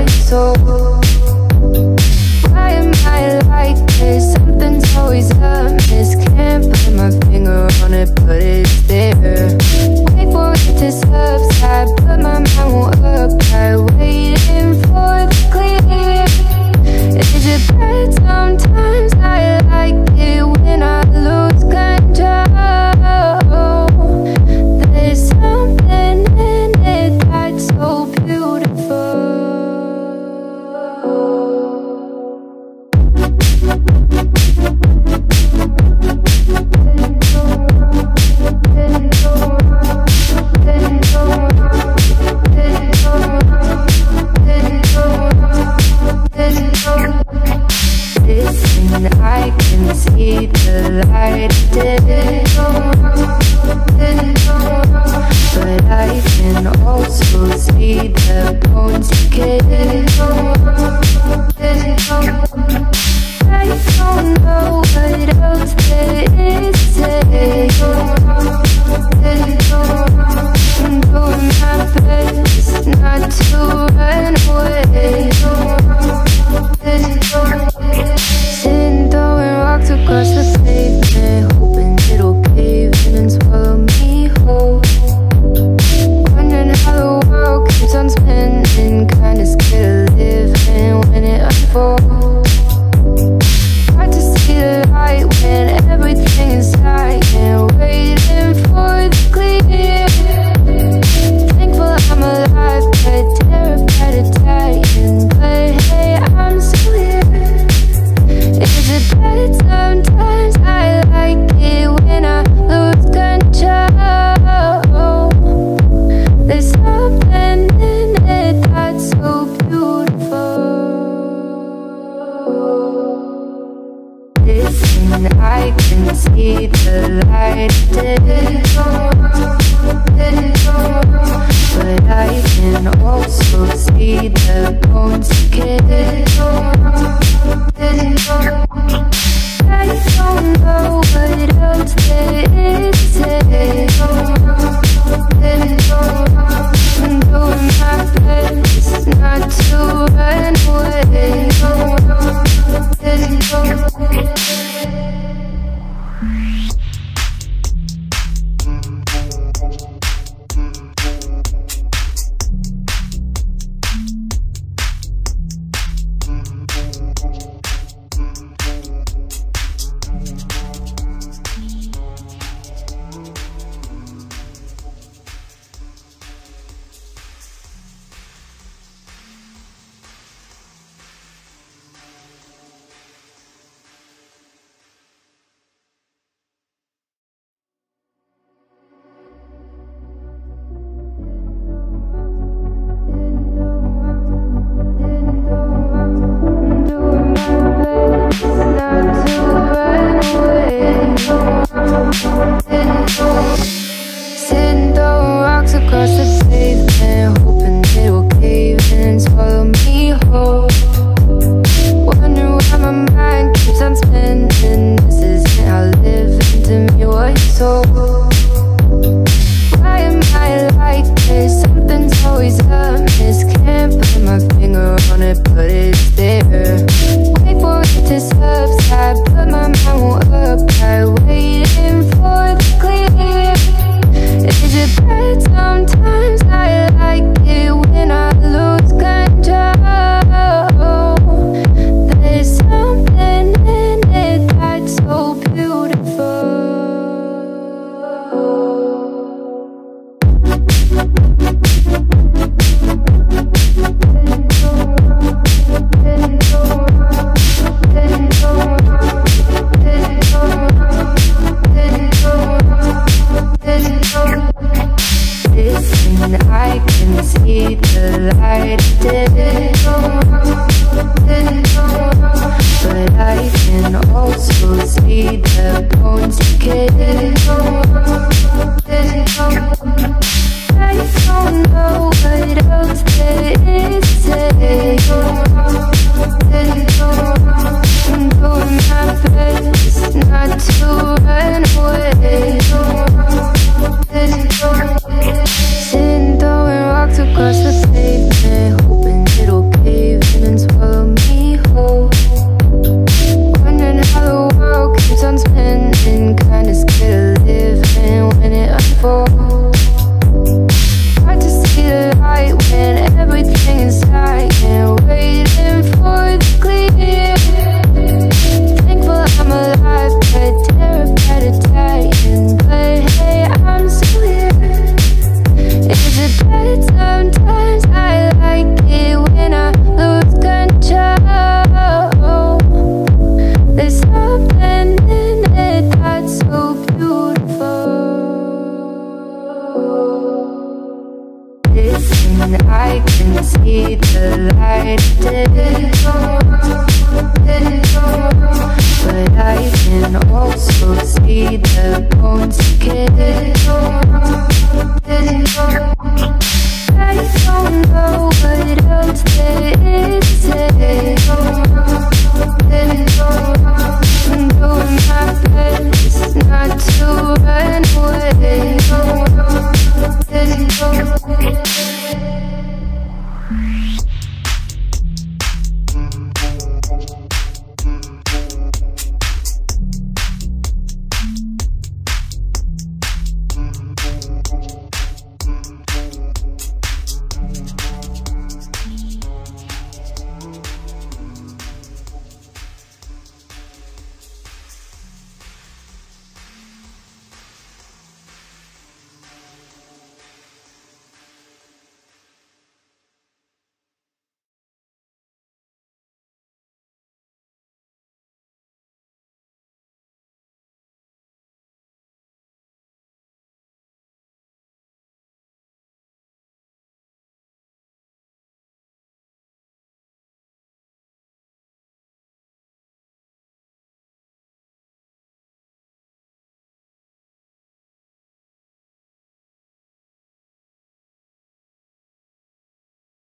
your soul. Why am I like this? Something's always amiss. Can't put my finger on it, but it's there. Wait for it to subside, but my mind won't apply. Waiting for the clear. Is it bad? Sometimes I like it when I lose control. There's something in it that's so beautiful. Listen, I can see the light today, but I can also see the bones decay. I don't know what else there is to say. I'm doing my best not to run away. Sitting throwing rocks across the pavement, hoping it'll cave in and swallow me whole. Wondering how the world keeps on spinning, kinda scared of living when it unfolds. Hard to see the light when everything is silent, waiting for the clear. Thankful I'm alive, but terrified of dying. But hey, I'm still here. Is it bad? Sometimes I like it when I lose control. There's something in it that's so beautiful. Listen, I can see the light today, but I can also see the bones decay. I don't know what else there is to say. I'm doing my best not to run away. Sitting throwing rocks across the pavement, hoping it'll cave in and swallow me whole. Wondering why my mind keeps on spinning. This isn't how living to me was sold. Why am I like this? Something's always amiss. Can't put my finger on it, but it's there. Wait for it to subside, but my mind won't apply. Waiting for the clear. Is it bad? Sometimes I like it when I lose control. There's something in it that's so beautiful. Listen, I can see the light today, but I can also see the bones decay. I don't know what else there is to say. I'm doing my best not to run away. Sitting throwing rocks across the pavement, hoping it'll cave the light did. But I can also see the bones decay.